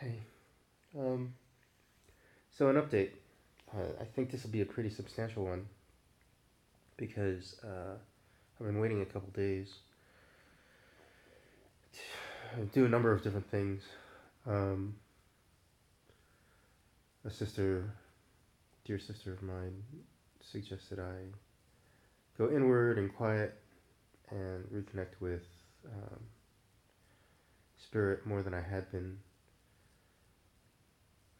Hey, um, so an update. I think this will be a pretty substantial one because I've been waiting a couple days to do a number of different things. Um, a sister, dear sister of mine, suggested I go inward and quiet and reconnect with um, spirit more than I had been.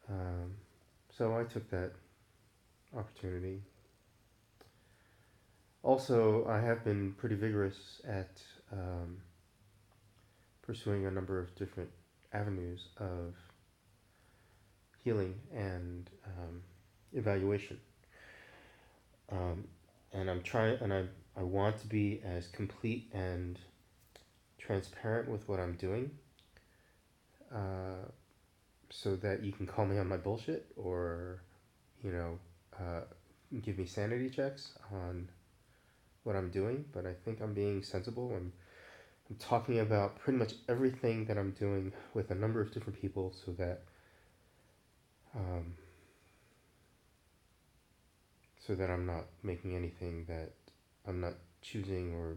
Um, so I took that opportunity. Also, I have been pretty vigorous at um, pursuing a number of different avenues of healing and evaluation. Um, and I'm trying, and I want to be as complete and transparent with what I'm doing, uh, so that you can call me on my bullshit or, you know, uh, give me sanity checks on what I'm doing. But I think I'm being sensible. I'm talking about pretty much everything that I'm doing with a number of different people so that um, I'm not making anything that I'm not choosing or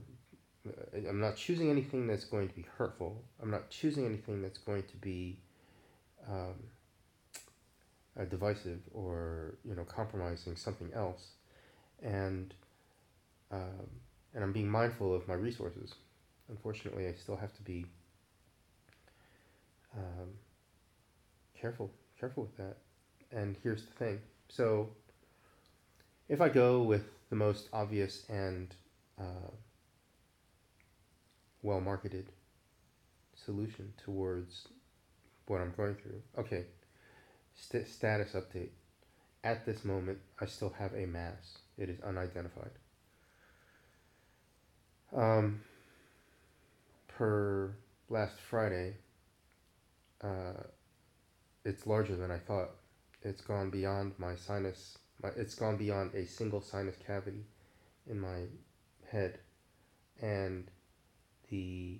I'm not choosing anything that's going to be hurtful. I'm not choosing anything that's going to be um, divisive or compromising something else, and um, I'm being mindful of my resources. Unfortunately, I still have to be um, careful with that. And here's the thing: so if I go with the most obvious and uh, well marketed solution towards what I'm going through. Okay, status update. At this moment, I still have a mass. It is unidentified. Um, per last Friday, uh, it's larger than I thought. It's gone beyond my sinus. It's gone beyond a single sinus cavity in my head, and the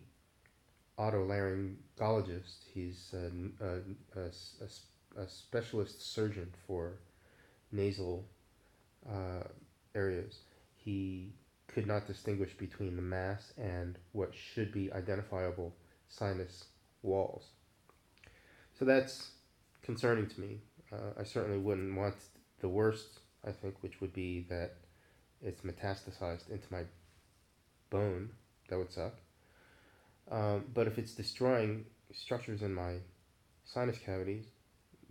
otolaryngologist. He's a specialist surgeon for nasal uh, areas. He could not distinguish between the mass and what should be identifiable sinus walls. So that's concerning to me. I certainly wouldn't want the worst, I think, which would be that it's metastasized into my bone. That would suck. But if it's destroying structures in my sinus cavities,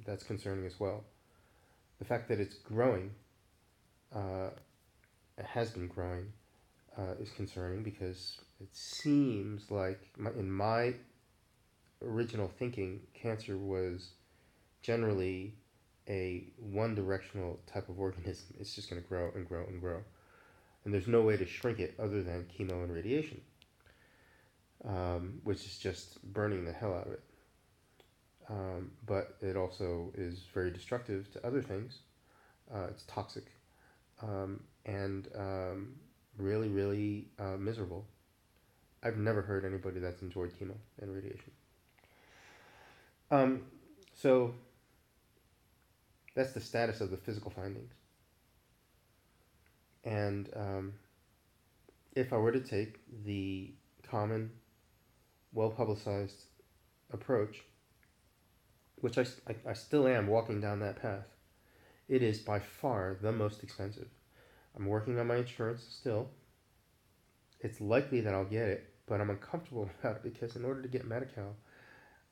that's concerning as well. The fact that it's growing, uh, it has been growing, is concerning because it seems like in my original thinking, cancer was generally a one directional type of organism. It's just going to grow and grow and grow. And there's no way to shrink it other than chemo and radiation, which is just burning the hell out of it. But it also is very destructive to other things. It's toxic and really, really miserable. I've never heard anybody that's enjoyed chemo and radiation. Um, so that's the status of the physical findings. And if I were to take the common, well publicized approach, which I still am walking down that path, it is by far the most expensive. I'm working on my insurance still. It's likely that I'll get it, but I'm uncomfortable about it because in order to get Medi Cal,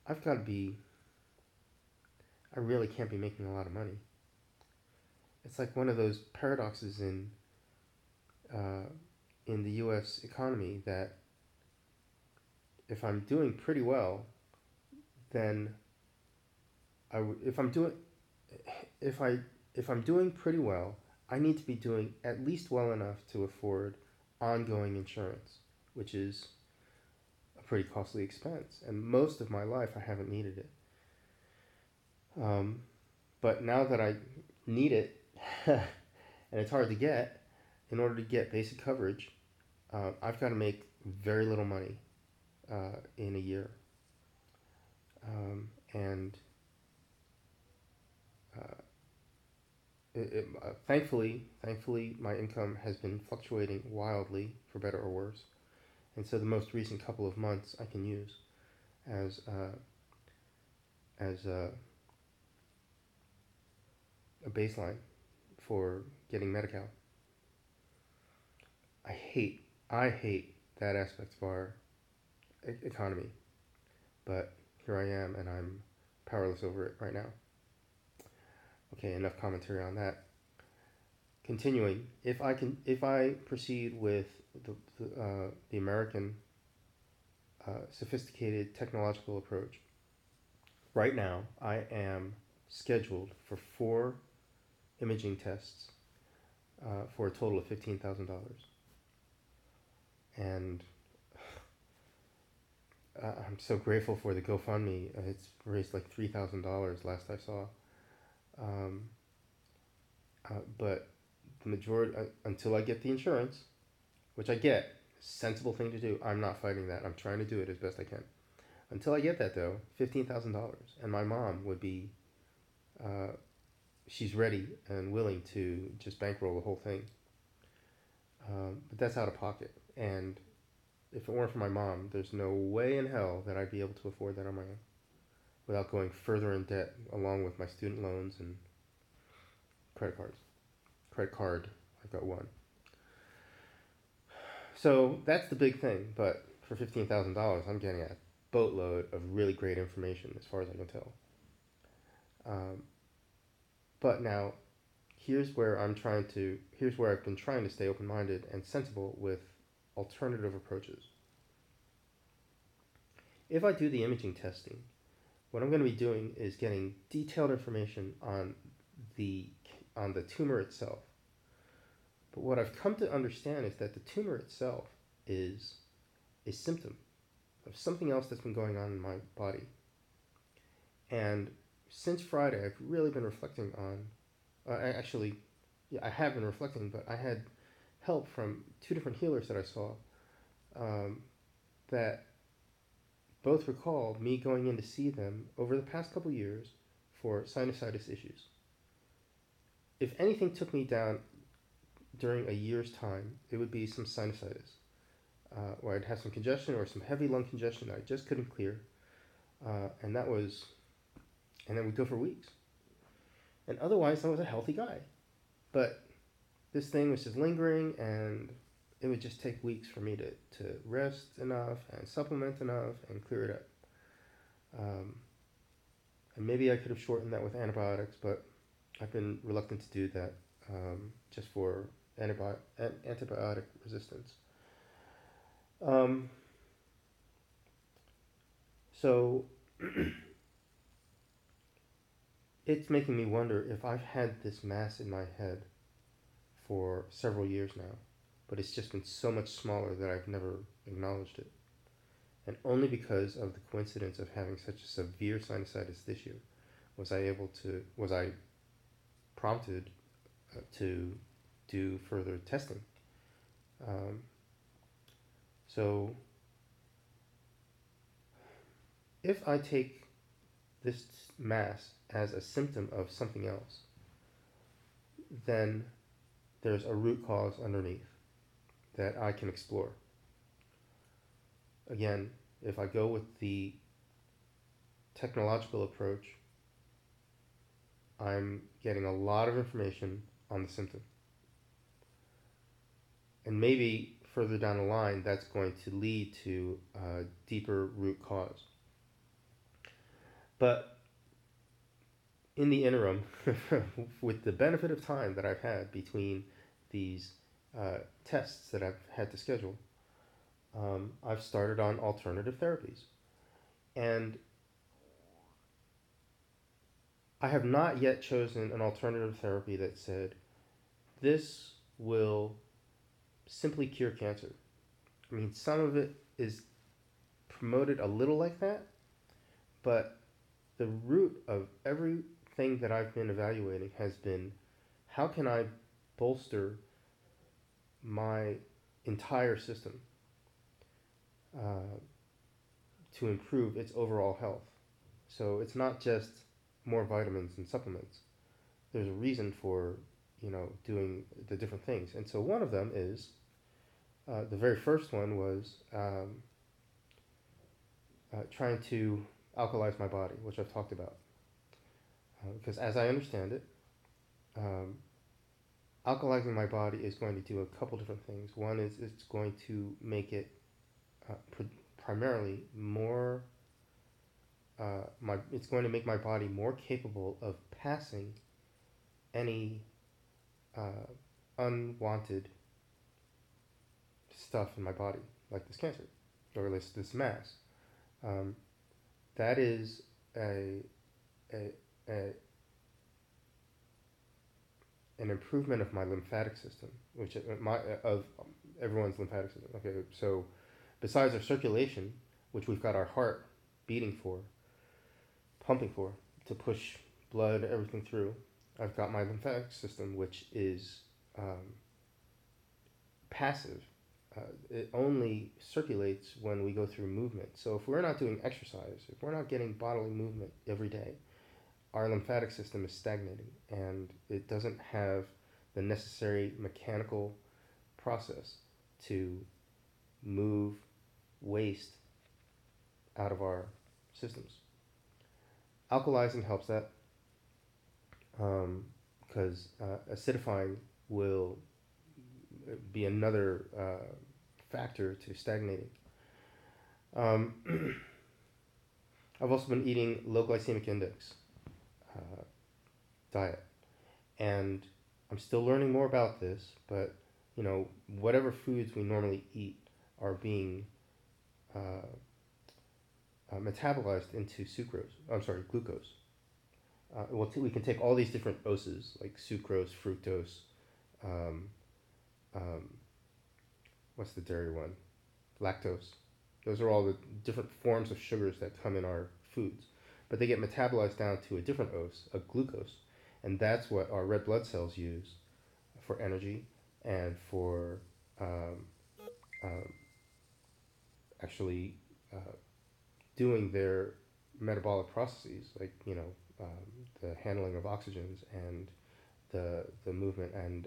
I've got to be, I really can't be making a lot of money. It's like one of those paradoxes uh, in the U.S. economy that if I'm doing pretty well, then if I'm doing if I if I'm doing pretty well, I need to be doing at least well enough to afford ongoing insurance, which is a pretty costly expense. And most of my life, I haven't needed it. Um, but now that I need it, and it's hard to get, in order to get basic coverage, I've got to make very little money in a year. And thankfully, my income has been fluctuating wildly for better or worse, and so the most recent couple of months I can use as as a baseline for getting Medi-Cal. I hate that aspect of our economy, but here I am, and I'm powerless over it right now. Okay, enough commentary on that. Continuing, if I proceed with the American sophisticated technological approach, right now I am scheduled for 4 imaging tests for a total of $15,000, and I'm so grateful for the GoFundMe. It's raised like $3,000 last I saw. Um, but the majority, until I get the insurance, which I get, sensible thing to do. I'm not fighting that. I'm trying to do it as best I can. Until I get that though, $15,000, and my mom would be, she's ready and willing to just bankroll the whole thing. But that's out of pocket, and if it weren't for my mom, there's no way in hell that I'd be able to afford that on my own without going further in debt, along with my student loans and credit cards. Credit card, I've got one. So that's the big thing. But for $15,000, I'm getting a boatload of really great information, as far as I can tell. But now, here's where I've been trying to stay open-minded and sensible with alternative approaches. If I do the imaging testing, what I'm going to be doing is getting detailed information on the tumor itself. But what I've come to understand is that the tumor itself is a symptom of something else that's been going on in my body. And since Friday, I've really been reflecting on. I have been reflecting, but I had help from 2 different healers that I saw, that both recalled me going in to see them over the past couple years for sinusitis issues. If anything took me down during a year's time, it would be some sinusitis, where I'd have some congestion or some heavy lung congestion that I just couldn't clear, and then we'd go for weeks. And otherwise, I was a healthy guy, but this thing was just lingering, and it would just take weeks for me to rest enough and supplement enough and clear it up. And maybe I could have shortened that with antibiotics, but I've been reluctant to do that, just for antibiotic resistance. So it's making me wonder if I've had this mass in my head for several years now, but it's just been so much smaller that I've never acknowledged it. And only because of the coincidence of having such a severe sinusitis this year was I prompted to do further testing. So if I take this mass as a symptom of something else, then there's a root cause underneath that I can explore. Again, if I go with the technological approach, I'm getting a lot of information on the symptom. And maybe further down the line, that's going to lead to a deeper root cause. But in the interim, with the benefit of time that I've had between these tests that I've had to schedule, I've started on alternative therapies. And I have not yet chosen an alternative therapy that said, this will simply cure cancer. I mean, some of it is promoted a little like that, but the root of everything that I've been evaluating has been, how can I bolster my entire system to improve its overall health? So it's not just more vitamins and supplements. There's a reason for doing the different things. And so one of them is the very first one was trying to alkalize my body, which I've talked about. Because as I understand it, um, alkalizing my body is going to do a couple different things. One is it's going to make it primarily more. It's going to make my body more capable of passing any unwanted stuff in my body, like this cancer or this mass. Um, that is a, a, a an improvement of my lymphatic system, which of everyone's lymphatic system. Okay, so besides our circulation, which we've got our heart beating for, pumping for, to push blood, everything through, I've got my lymphatic system, which is passive. It only circulates when we go through movement. So if we're not doing exercise, if we're not getting bodily movement every day, our lymphatic system is stagnating and it doesn't have the necessary mechanical process to move waste out of our systems. Alkalizing helps that because acidifying will be another factor to stagnating. I've also been eating low glycemic index diet, and I'm still learning more about this, but whatever foods we normally eat are being metabolized into glucose. We can take all these different oses like sucrose, fructose, um, um, what's the dairy one? Lactose. Those are all the different forms of sugars that come in our foods, but they get metabolized down to a different ose, a glucose, and that's what our red blood cells use for energy and for um, um, actually doing their metabolic processes, like the handling of oxygens and the movement and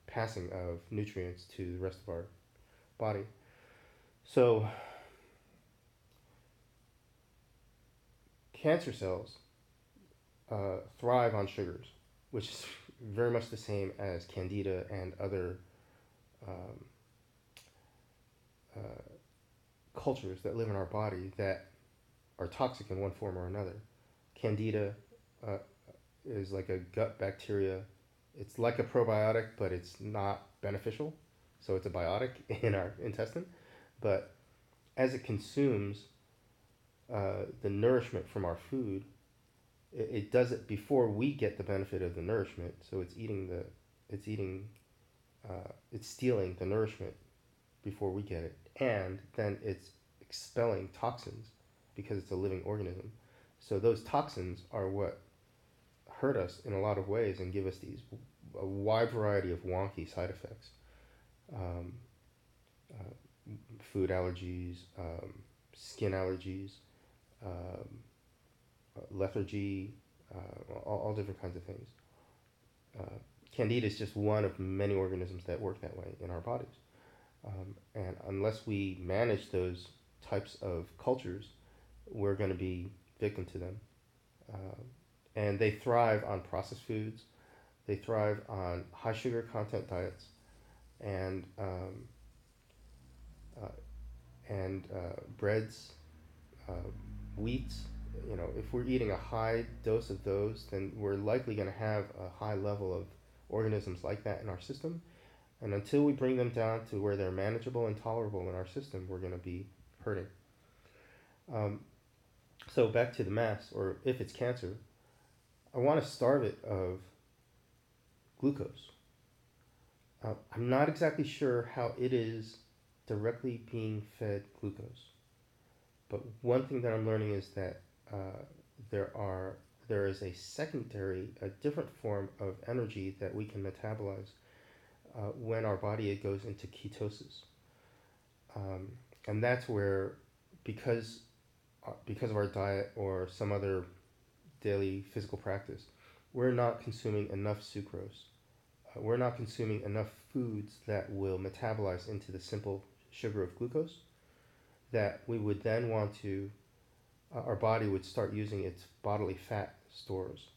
passing of nutrients to the rest of our body. So cancer cells thrive on sugars, which is very much the same as candida and other um, cultures that live in our body that are toxic in one form or another. Candida uh, is like a gut bacteria. It's like a probiotic, but it's not beneficial. So it's a biotic in our intestine. But as it consumes the nourishment from our food, it does it before we get the benefit of the nourishment. So it's stealing the nourishment before we get it, and then it's expelling toxins because it's a living organism. So those toxins are what hurt us in a lot of ways and give us a wide variety of wonky side effects. Um, Food allergies, skin allergies, um, lethargy, all different kinds of things. Candida is just one of many organisms that work that way in our bodies. And unless we manage those types of cultures, we're going to be victim to them. And they thrive on processed foods. They thrive on high sugar content diets, and breads, uh, wheats. If we're eating a high dose of those, then we're likely going to have a high level of organisms like that in our system. And until we bring them down to where they're manageable and tolerable in our system, we're going to be hurting. So back to the mass, or if it's cancer, I want to starve it of glucose. I'm not exactly sure how it is directly being fed glucose, but one thing that I'm learning is that there is a different form of energy that we can metabolize when our body goes into ketosis, and that's where, because of our diet or some other daily physical practice, we're not consuming enough sucrose we're not consuming enough foods that will metabolize into the simple sugar of glucose, that we would then want to, our body would start using its bodily fat stores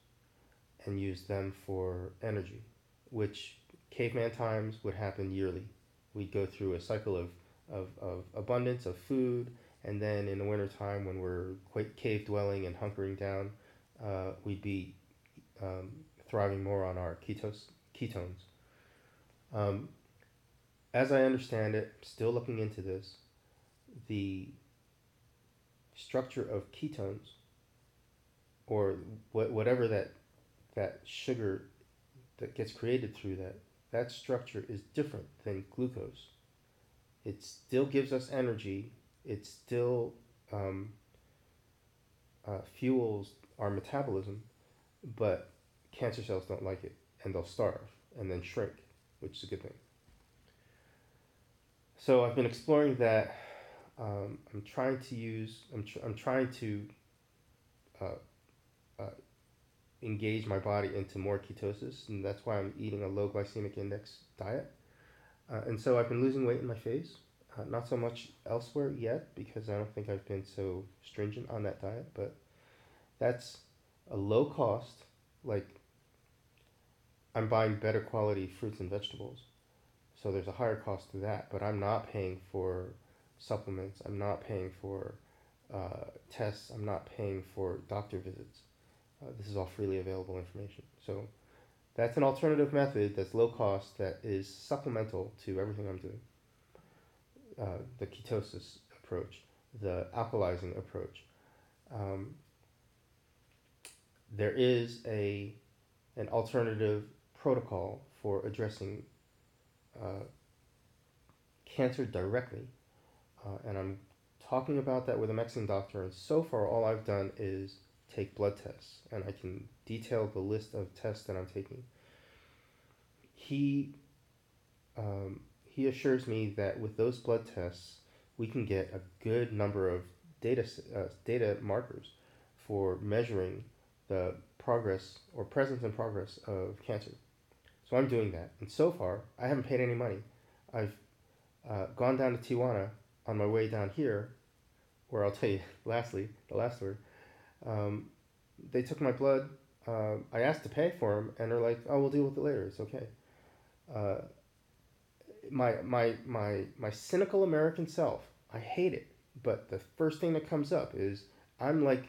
and use them for energy, which caveman times would happen yearly. We'd go through a cycle of abundance of food, and then in the wintertime, when we're quite cave dwelling and hunkering down, we'd be um, thriving more on our ketones. Um, as I understand it, still looking into this, the structure of ketones, or whatever that sugar that gets created through that structure is different than glucose. It still gives us energy. It still um, fuels our metabolism, but cancer cells don't like it, and they'll starve and then shrink, which is a good thing. So I've been exploring that. I'm trying to use. I'm trying to uh, uh, engage my body into more ketosis, and that's why I'm eating a low glycemic index diet. And so I've been losing weight in my face. Not so much elsewhere yet because I don't think I've been so stringent on that diet, but that's a low cost. Like, I'm buying better quality fruits and vegetables, so there's a higher cost to that, but I'm not paying for supplements. I'm not paying for tests. I'm not paying for doctor visits. This is all freely available information. So that's an alternative method that's low cost, that is supplemental to everything I'm doing. The ketosis approach, the alkalizing approach. Um, there is an alternative protocol for addressing uh, cancer directly, and I'm talking about that with a Mexican doctor. And so far, all I've done is take blood tests, and I can detail the list of tests that I'm taking. He he assures me that with those blood tests, we can get a good number of data markers for measuring the progress or presence and progress of cancer. So I'm doing that, and so far I haven't paid any money. I've gone down to Tijuana on my way down here, where I'll tell you lastly the last word. Um, they took my blood. I asked to pay for them, and they're like, "Oh, we'll deal with it later. It's okay." Uh, my cynical American self, I hate it. But the first thing that comes up is I'm like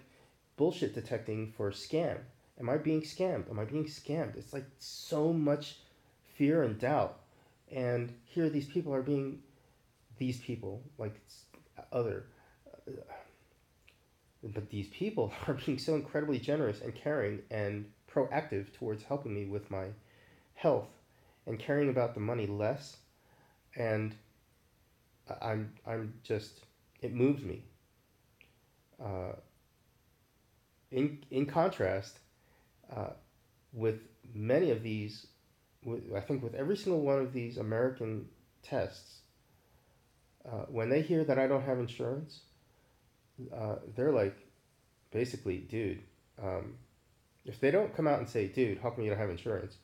bullshit detecting for scam. Am I being scammed? Am I being scammed? It's like so much fear and doubt. And here these people, like other, but these people are being so incredibly generous and caring and proactive towards helping me with my health and caring about the money less. And I'm just, it moves me. Uh, in contrast, uh, with many of these, I think with every single one of these American tests, when they hear that I don't have insurance, they're like, basically, dude, um, if they don't come out and say, dude, how come you don't have insurance,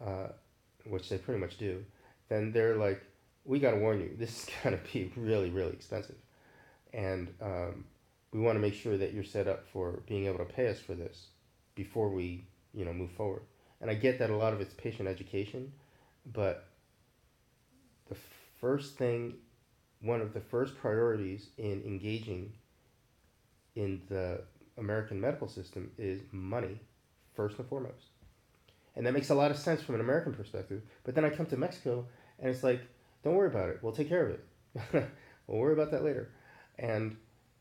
uh, which they pretty much do, then they're like, we got to warn you, this is going to be really, really expensive. And we want to make sure that you're set up for being able to pay us for this before we, move forward. And I get that a lot of it's patient education, but the first thing, one of the first priorities in engaging in the American medical system is money, first and foremost. And that makes a lot of sense from an American perspective. But then I come to Mexico, and it's like, don't worry about it. We'll take care of it. We'll worry about that later. And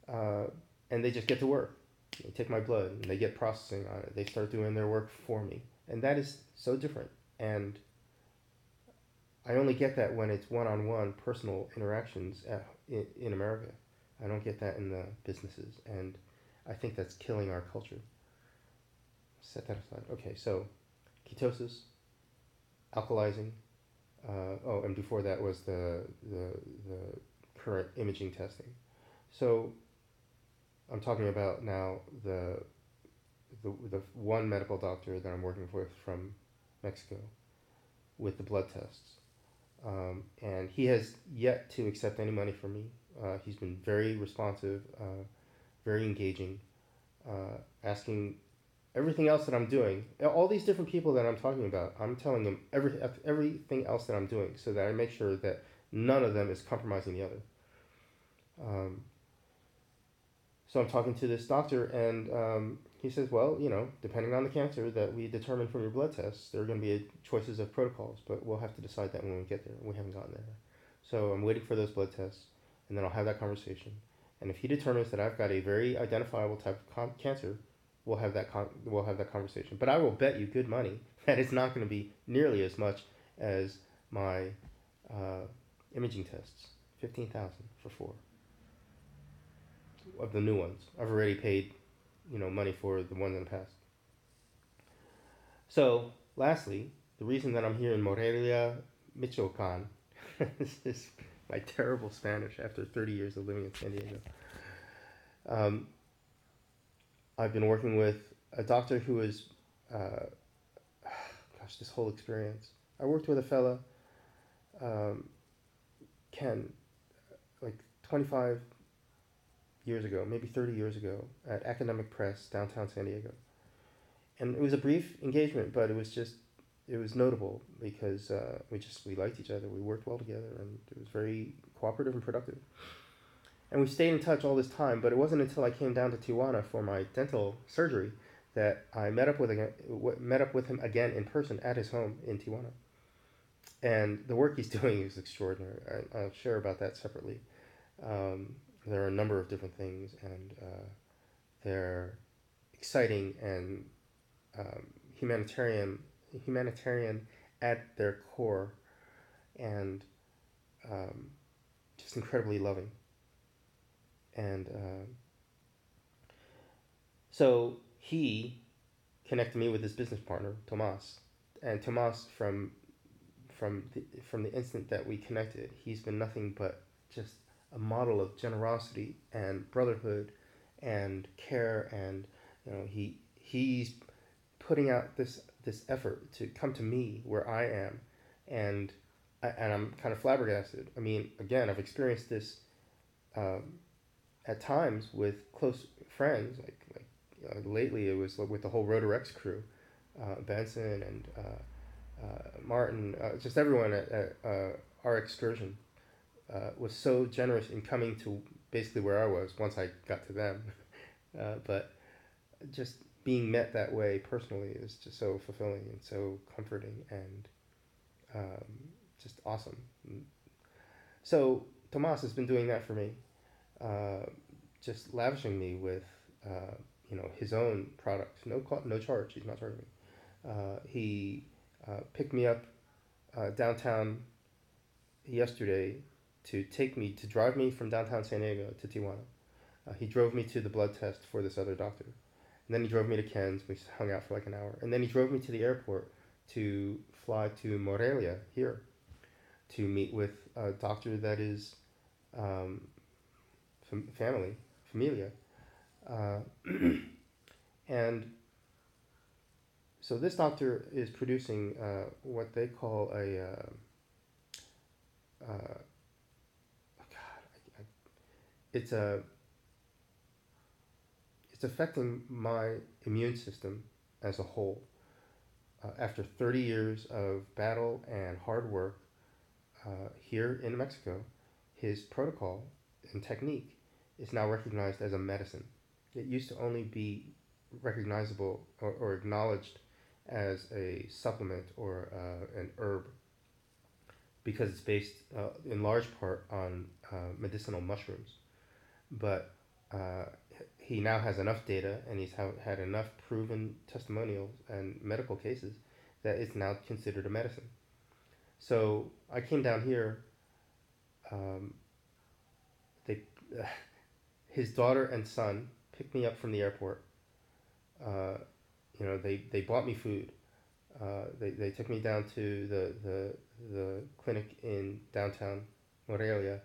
uh, and they just get to work. They take my blood, and they get processing on it. They start doing their work for me. And that is so different. And I only get that when it's one-on-one personal interactions in America. I don't get that in the businesses. And I think that's killing our culture. Set that aside. Okay, so ketosis, alkalizing. And before that was the current imaging testing. So I'm talking about now the one medical doctor that I'm working with from Mexico. with the blood tests. And he has yet to accept any money from me. He's been very responsive, very engaging, asking everything else that I'm doing. All these different people that I'm talking about, I'm telling them everything else that I'm doing so that I make sure that none of them is compromising the other. Um, so I'm talking to this doctor, and he says, well, depending on the cancer that we determine from your blood tests, there are going to be choices of protocols, but we'll have to decide that when we get there. We haven't gotten there. So I'm waiting for those blood tests, and then I'll have that conversation. And if he determines that I've got a very identifiable type of cancer, we'll have that conversation. But I will bet you good money that it's not going to be nearly as much as my imaging tests. 15,000 for 4 of the new ones. I've already paid, money for the ones in the past. So, lastly, the reason that I'm here in Morelia, Michoacan, this is my terrible Spanish after 30 years of living in San Diego. I've been working with a doctor who is, this whole experience. I worked with a fella, Ken, like 25 years ago, maybe 30 years ago, at Academic Press, downtown San Diego. And it was a brief engagement, but it was notable because we liked each other, we worked well together, and it was very cooperative and productive. And we stayed in touch all this time, but it wasn't until I came down to Tijuana for my dental surgery that I met up with him again in person at his home in Tijuana. And the work he's doing is extraordinary. I'll share about that separately. There are a number of different things, and they're exciting and humanitarian at their core, and just incredibly loving. And so he connected me with his business partner, Tomas. And Tomas, from the instant that we connected, he's been nothing but just a model of generosity and brotherhood and care, and he's putting out this effort to come to me where I am, and I'm kind of flabbergasted. I mean, again, I've experienced this at times with close friends, like lately it was with the whole Rotor X crew, Benson and Martin, just everyone at our excursion was so generous in coming to basically where I was once I got to them. But just being met that way personally is just so fulfilling and so comforting and just awesome. So Tomas has been doing that for me, just lavishing me with his own products, no charge. He's not charging me. He picked me up downtown yesterday to drive me from downtown San Diego to Tijuana. He drove me to the blood test for this other doctor. And then he drove me to Ken's. We hung out for like an hour. And then he drove me to the airport to fly to Morelia here to meet with a doctor that is familia. And so this doctor is producing what they call it's affecting my immune system as a whole. After 30 years of battle and hard work here in Mexico, his protocol and technique is now recognized as a medicine. It used to only be recognizable or acknowledged as a supplement or an herb because it's based in large part on medicinal mushrooms. But he now has enough data, and he's had enough proven testimonials and medical cases that it's now considered a medicine. So I came down here. His daughter and son picked me up from the airport. They bought me food. They took me down to the clinic in downtown Morelia.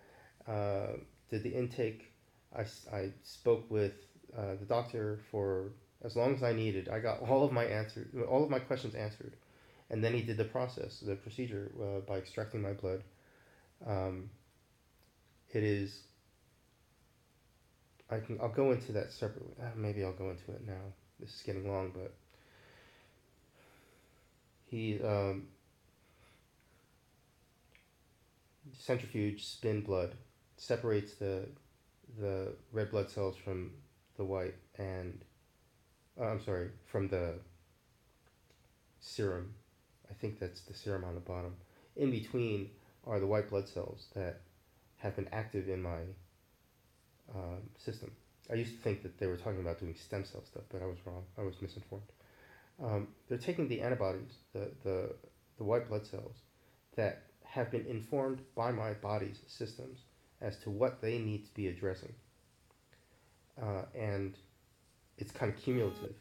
Did the intake. I spoke with the doctor for as long as I needed. I got all of my questions answered, And then he did the procedure by extracting my blood. Um, it is. I'll go into that separately. Maybe I'll go into it now. This is getting long, but he centrifuge spin blood, separates the red blood cells from the white, and I'm sorry, from the serum. I think that's the serum on the bottom. In between are the white blood cells that have been active in my system. I used to think that they were talking about doing stem cell stuff, but I was wrong. I was misinformed. They're taking the antibodies, the white blood cells, that have been informed by my body's systems as to what they need to be addressing. And it's kind of cumulative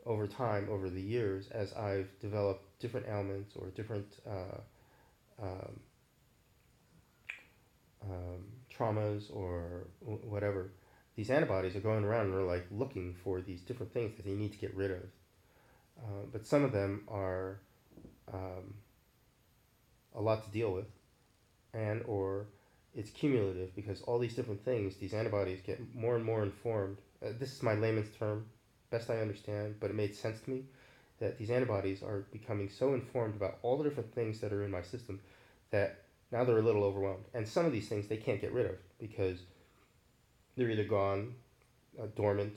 over time, over the years, as I've developed different ailments or different um, traumas or whatever. These antibodies are going around and they're like looking for these different things that they need to get rid of. But some of them are a lot to deal with, and or it's cumulative because all these different things, these antibodies get more and more informed. This is my layman's term, best I understand, but it made sense to me that these antibodies are becoming so informed about all the different things that are in my system that now they're a little overwhelmed. And some of these things they can't get rid of because they're either gone, dormant,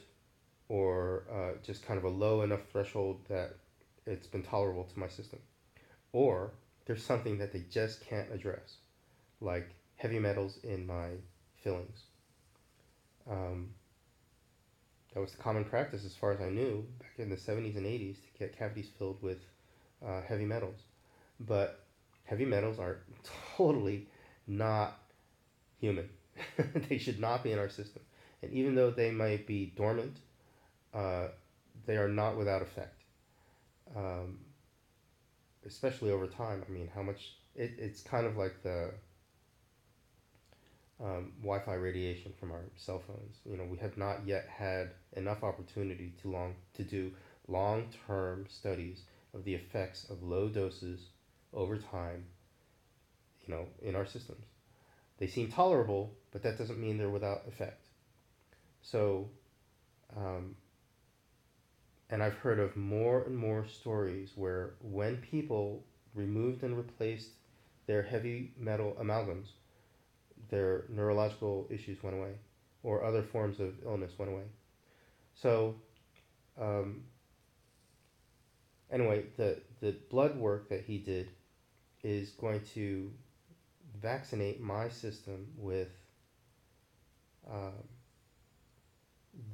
or just kind of a low enough threshold that it's been tolerable to my system. Or there's something that they just can't address, like heavy metals in my fillings. That was the common practice, as far as I knew, back in the 70s and 80s, to get cavities filled with heavy metals. But heavy metals are totally not human. They should not be in our system. And even though they might be dormant, they are not without effect. Especially over time. I mean, how much... it's kind of like the Wi-Fi radiation from our cell phones. You know, we have not yet had enough opportunity to do long-term studies of the effects of low doses over time, you know, in our systems. They seem tolerable, but that doesn't mean they're without effect. So, and I've heard of more and more stories where when people removed and replaced their heavy metal amalgams, their neurological issues went away, or other forms of illness went away. So, anyway, the blood work that he did is going to vaccinate my system with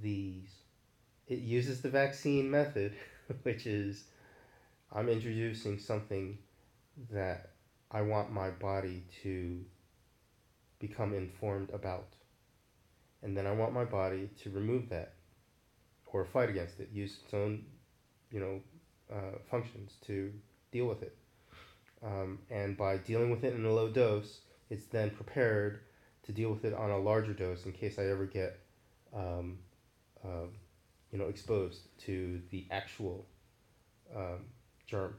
these. It uses the vaccine method, which is I'm introducing something that I want my body to become informed about. And then I want my body to remove that or fight against it, use its own, functions to deal with it. And by dealing with it in a low dose, it's then prepared to deal with it on a larger dose in case I ever get, exposed to the actual germ.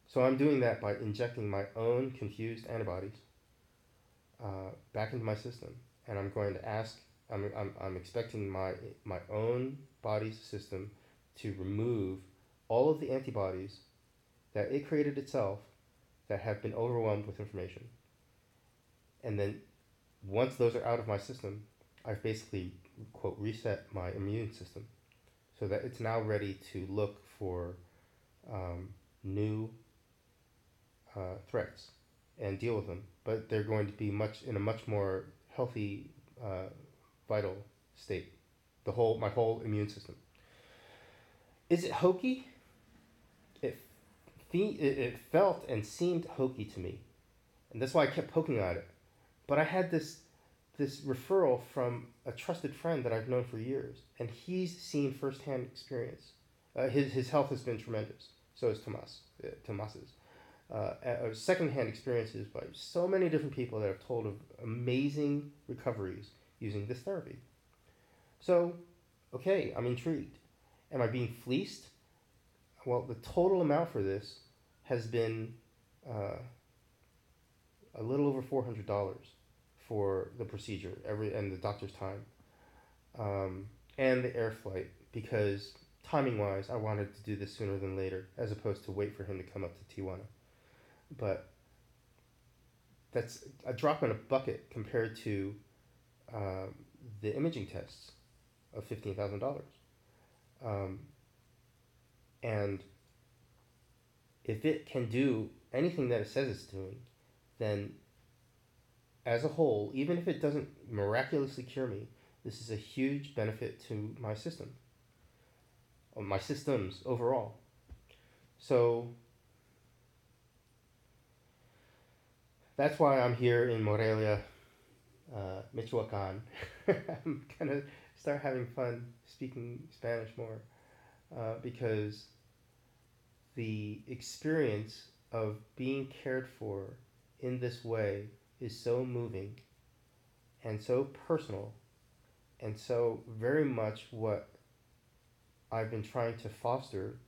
So I'm doing that by injecting my own confused antibodies back into my system, and I'm going to ask. I'm expecting my own body's system to remove all of the antibodies that it created itself that have been overwhelmed with information. And then once those are out of my system, I've basically, quote, reset my immune system so that it's now ready to look for new threats and deal with them. But they're going to be in a much more healthy, vital state. My whole immune system. Is it hokey? It felt and seemed hokey to me, and that's why I kept poking at it. But I had this referral from a trusted friend that I've known for years, and he's seen firsthand experience. His health has been tremendous. So is Tomas's. Secondhand experiences by so many different people that have told of amazing recoveries using this therapy. So, okay, I'm intrigued. Am I being fleeced? Well, the total amount for this has been uh, a little over $400 for the procedure and the doctor's time, and the air flight, because timing wise, I wanted to do this sooner than later, as opposed to wait for him to come up to Tijuana. But that's a drop in a bucket compared to um, the imaging tests of $15,000. Um, and if it can do anything that it says it's doing, then as a whole, even if it doesn't miraculously cure me, this is a huge benefit to my system, or my systems overall. So that's why I'm here in Morelia, Michoacan. I'm gonna start having fun speaking Spanish more, because the experience of being cared for in this way is so moving and so personal and so very much what I've been trying to foster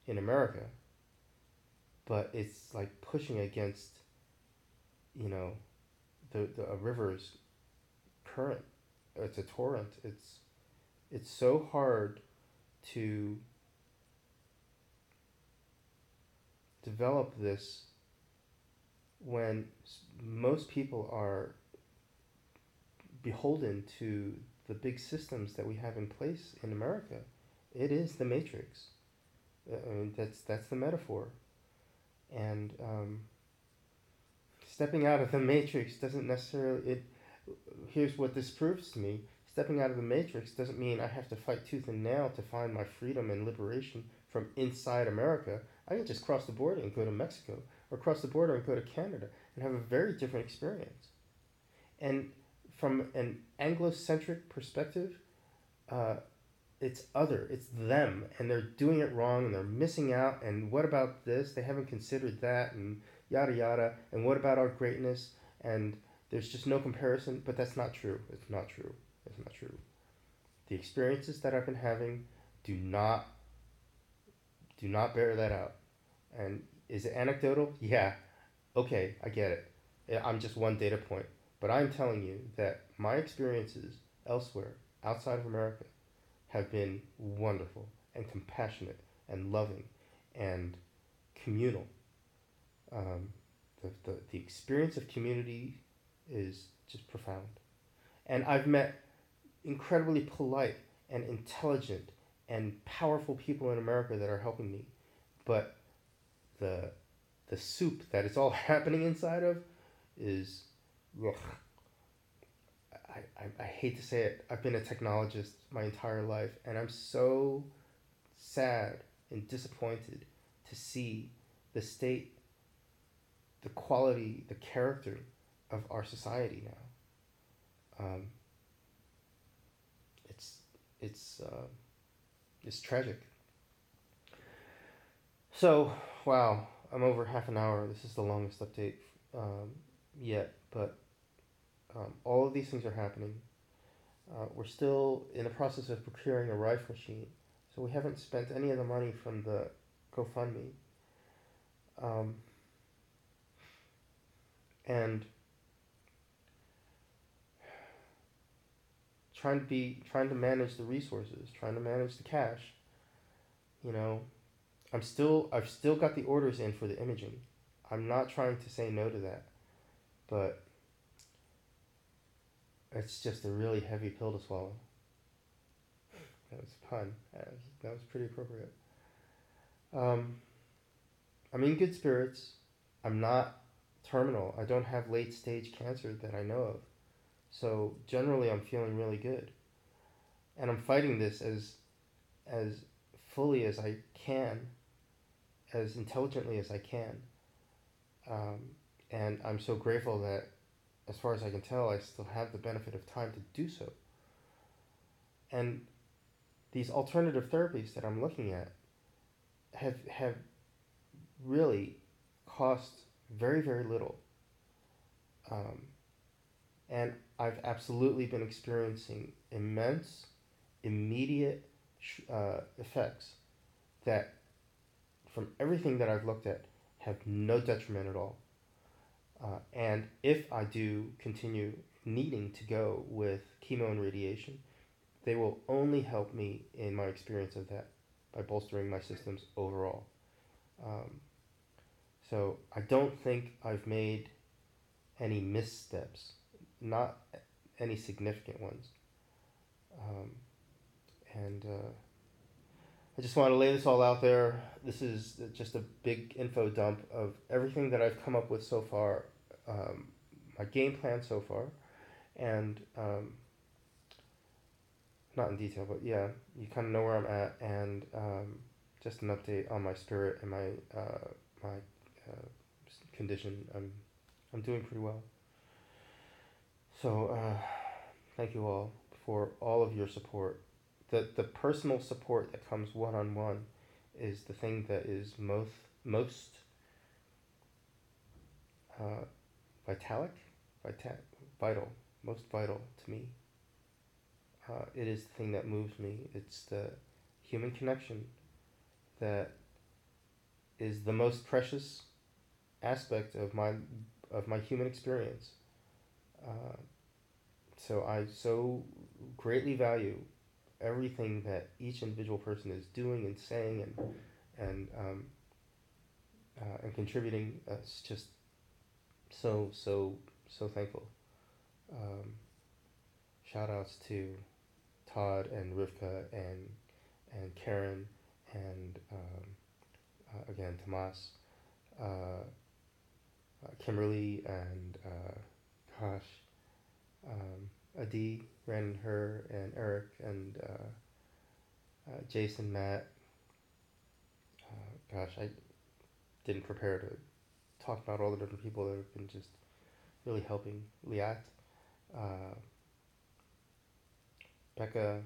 in America, but it's like pushing against, you know, the a river's current. It's a torrent. It's so hard to develop this when most people are beholden to the big systems that we have in place in America. It is the matrix. I mean, that's the metaphor. And stepping out of the matrix doesn't necessarily. Here's what this proves to me: stepping out of the matrix doesn't mean I have to fight tooth and nail to find my freedom and liberation from inside America. I can just cross the border and go to Mexico, or cross the border and go to Canada, and have a very different experience. And from an Anglo-centric perspective, uh, it's them, and they're doing it wrong, and they're missing out. And what about this? They haven't considered that, and yada yada. And what about our greatness? And there's just no comparison. But that's not true. It's not true. It's not true. The experiences that I've been having do not bear that out. And is it anecdotal? Yeah. Okay, I get it. I'm just one data point. But I'm telling you that my experiences elsewhere, outside of America, have been wonderful and compassionate and loving and communal. The experience of community is just profound. And I've met incredibly polite and intelligent and powerful people in America that are helping me. But the soup that it's all happening inside of is, ugh. I hate to say it. I've been a technologist my entire life, and I'm so sad and disappointed to see the state, the quality, the character of our society now. It's tragic. So, wow, I'm over half an hour. This is the longest update yet, but all of these things are happening. We're still in the process of procuring a Rife machine, so we haven't spent any of the money from the GoFundMe. And trying to manage the resources, trying to manage the cash. You know, I've still got the orders in for the imaging. I'm not trying to say no to that, but it's just a really heavy pill to swallow. That was a pun. That was pretty appropriate. I'm in good spirits. I'm not terminal. I don't have late stage cancer that I know of. So generally I'm feeling really good. And I'm fighting this as fully as I can, as intelligently as I can. And I'm so grateful that, as far as I can tell, I still have the benefit of time to do so. And these alternative therapies that I'm looking at have really cost very, very little. And I've absolutely been experiencing immense, immediate effects that, from everything that I've looked at, have no detriment at all. And if I do continue needing to go with chemo and radiation, they will only help me in my experience of that by bolstering my systems overall. Um, so I don't think I've made any missteps, not any significant ones. Um, and I just want to lay this all out there. This is just a big info dump of everything that I've come up with so far, my game plan so far, and not in detail, but yeah, you kind of know where I'm at, and just an update on my spirit and my condition. I'm doing pretty well. So thank you all for all of your support. The personal support that comes one on one is the thing that is most uh, vitalic, vita- vital, most vital to me. It is the thing that moves me. It's the human connection that is the most precious aspect of my human experience. Uh, so I so greatly value everything that each individual person is doing and saying and contributing. It's just so thankful. Um, Shout outs to Todd and Rivka and Karen and again Tomas, Kimberly and gosh, Adi, Ren, her and Eric and Jason, Matt. Gosh, I didn't prepare to talk about all the different people that have been just really helping. Liat, uh, Becca,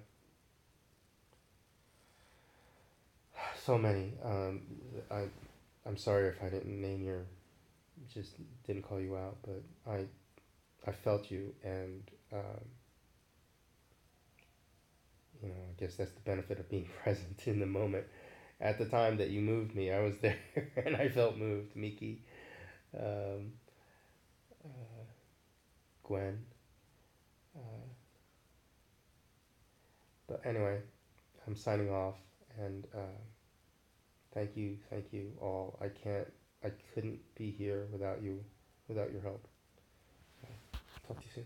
so many. I I'm sorry if I didn't name your, just didn't call you out, but I felt you, and I guess that's the benefit of being present in the moment. At the time that you moved me, I was there and I felt moved. Miki, um, uh, Gwen. Uh, but anyway, I'm signing off, and thank you all. I couldn't be here without you, without your help. Talk to you soon.